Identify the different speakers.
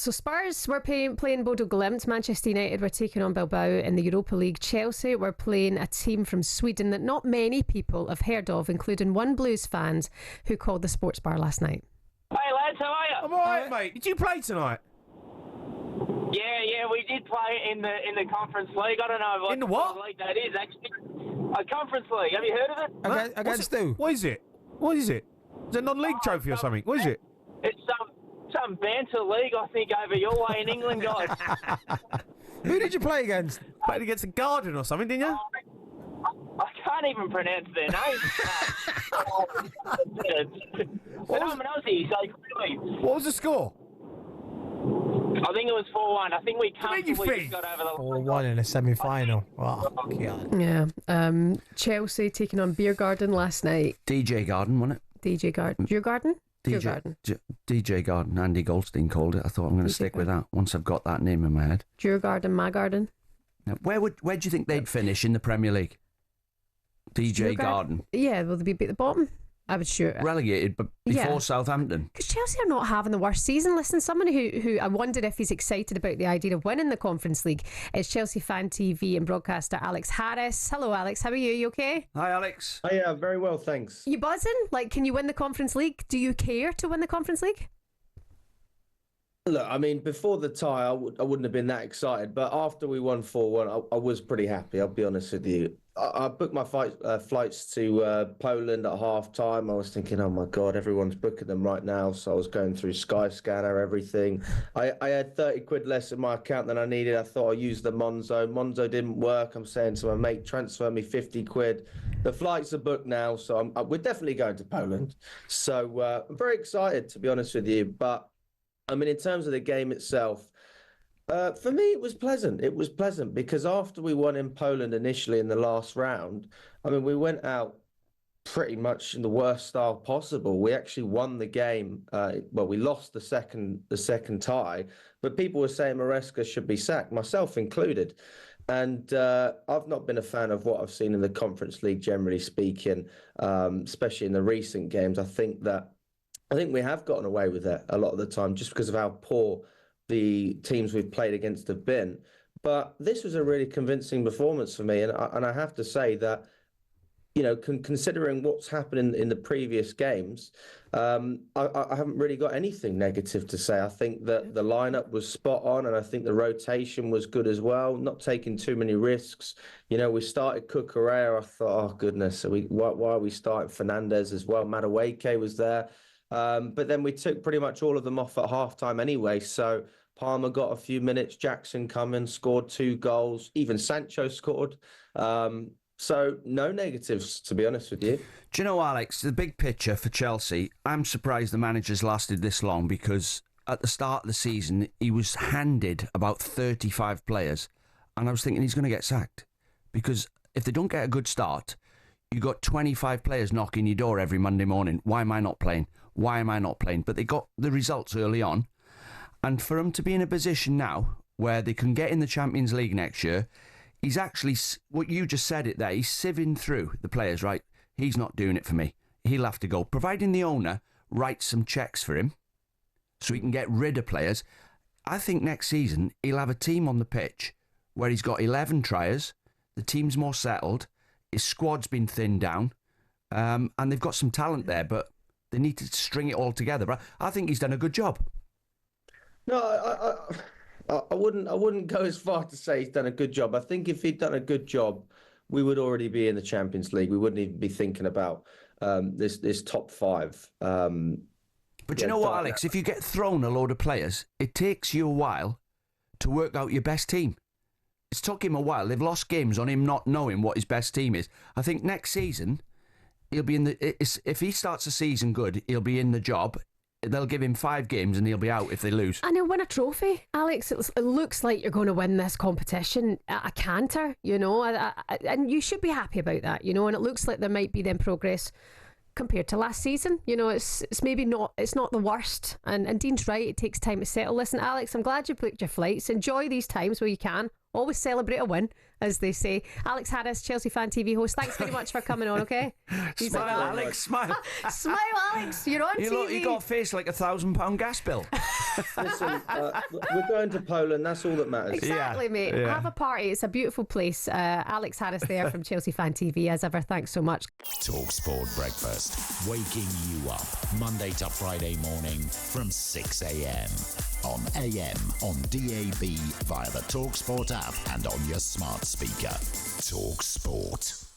Speaker 1: So Spurs were playing Bodo Glimt. Manchester United were taking on Bilbao in the Europa League. Chelsea were playing a team from Sweden that not many people have heard of, including one Blues fan who called the sports bar last night.
Speaker 2: Hey lads, how are you?
Speaker 3: I'm alright, mate. Did you play tonight?
Speaker 2: Yeah, we did play in the Conference League. I don't know what
Speaker 3: In the what?
Speaker 2: league that is, actually. A Conference League. Have you heard of it?
Speaker 4: Against who?
Speaker 3: What is it? What is it? Is it a non-league trophy or something? What is it?
Speaker 2: It's some banter league, I think, over your way in England, guys.
Speaker 4: Who did you play against?
Speaker 3: Played against a Garden or something, didn't you?
Speaker 2: I can't even pronounce their name. But I'm an Aussie, so clearly.
Speaker 3: What was the score?
Speaker 2: I think it was 4-1. I think we
Speaker 3: Make you
Speaker 2: comfortably
Speaker 3: think.
Speaker 2: just got over the
Speaker 4: 4-1 in a semi-final. Oh, God.
Speaker 1: Yeah. Chelsea taking on Djurgården last night.
Speaker 5: DJ Garden, wasn't it?
Speaker 1: DJ Garden. Djurgården? Djurgården.
Speaker 5: DJ Garden. Andy Goldstein called it. I thought I'm going to stick with that once I've got that name in my head.
Speaker 1: Djurgården, my garden.
Speaker 5: Now, where do you think they'd finish in the Premier League? DJ Garden.
Speaker 1: Yeah, will they be at the bottom? I would shoot it.
Speaker 5: Relegated, but before Southampton.
Speaker 1: Because Chelsea are not having the worst season. Listen, someone who I wondered if he's excited about the idea of winning the Conference League is Chelsea fan TV and broadcaster Alex Harris. Hello, Alex. How are you? You okay?
Speaker 5: Hi, Alex.
Speaker 6: Yeah, very well, thanks.
Speaker 1: You buzzing? Like, can you win the Conference League? Do you care to win the Conference League?
Speaker 6: Look, I mean, before the tie, I wouldn't have been that excited. But after we won 4-1, I was pretty happy, I'll be honest with you. I booked my flights to Poland at half-time. I was thinking, oh, my God, everyone's booking them right now. So I was going through Skyscanner, everything. I had 30 quid less in my account than I needed. I thought I'd use the Monzo. Monzo didn't work. I'm saying to my mate, transfer me 50 quid. The flights are booked now, so we're definitely going to Poland. So I'm very excited, to be honest with you. But I mean, in terms of the game itself, for me, it was pleasant. It was pleasant because after we won in Poland initially in the last round, I mean, we went out pretty much in the worst style possible. We actually won the game. Well, we lost the second tie, but people were saying Maresca should be sacked, myself included. And I've not been a fan of what I've seen in the Conference League, generally speaking, especially in the recent games. I think we have gotten away with it a lot of the time just because of how poor the teams we've played against have been. But this was a really convincing performance for me. And I have to say that, you know, considering what's happened in the previous games, I haven't really got anything negative to say. I think that the lineup was spot on and I think the rotation was good as well, not taking too many risks. You know, we started Cucurella. I thought, oh, goodness, why are we starting Fernandez as well? Madueke was there. But then we took pretty much all of them off at halftime anyway. So Palmer got a few minutes, Jackson come in, scored 2 goals, even Sancho scored. So no negatives, to be honest with you.
Speaker 5: Do you know, Alex, the big picture for Chelsea, I'm surprised the manager's lasted this long because at the start of the season, he was handed about 35 players. And I was thinking he's going to get sacked because if they don't get a good start, you got 25 players knocking your door every Monday morning. Why am I not playing? Why am I not playing? But they got the results early on. And for him to be in a position now where they can get in the Champions League next year, he's actually, what you just said it there, he's sieving through the players, right? He's not doing it for me. He'll have to go. Providing the owner writes some checks for him so he can get rid of players, I think next season he'll have a team on the pitch where he's got 11 triers, the team's more settled, his squad's been thinned down, and they've got some talent there, but they need to string it all together. But I think he's done a good job.
Speaker 6: No, I wouldn't go as far to say he's done a good job. I think if he'd done a good job, we would already be in the Champions League. We wouldn't even be thinking about this top 5.
Speaker 5: But you know what, Alex? If you get thrown a load of players, it takes you a while to work out your best team. It's took him a while. They've lost games on him not knowing what his best team is. I think next season, he'll be in if he starts the season good, he'll be in the job. They'll give him 5 games and he'll be out if they lose.
Speaker 1: And he'll win a trophy, Alex. It looks like you're going to win this competition at a canter, you know, and you should be happy about that, you know, and it looks like there might be then progress compared to last season. You know, it's maybe not, it's not the worst, and Dean's right, it takes time to settle. Listen, Alex, I'm glad you booked your flights. Enjoy these times where you can. Always celebrate a win, as they say. Alex Harris, Chelsea Fan TV host, thanks very much for coming on, okay?
Speaker 5: Smile, Alex, smile.
Speaker 1: Smile, Alex, you're on TV.
Speaker 5: You got a face like £1,000 gas bill.
Speaker 6: Listen, we're going to Poland. That's all that matters.
Speaker 1: Exactly, mate.
Speaker 3: Yeah.
Speaker 1: Have a party. It's a beautiful place. Alex Harris there from Chelsea Fan TV, as ever. Thanks so much.
Speaker 7: talkSPORT Breakfast, waking you up Monday to Friday morning from 6 a.m. on AM, on DAB, via the talkSPORT app and on your smart speaker. talkSPORT.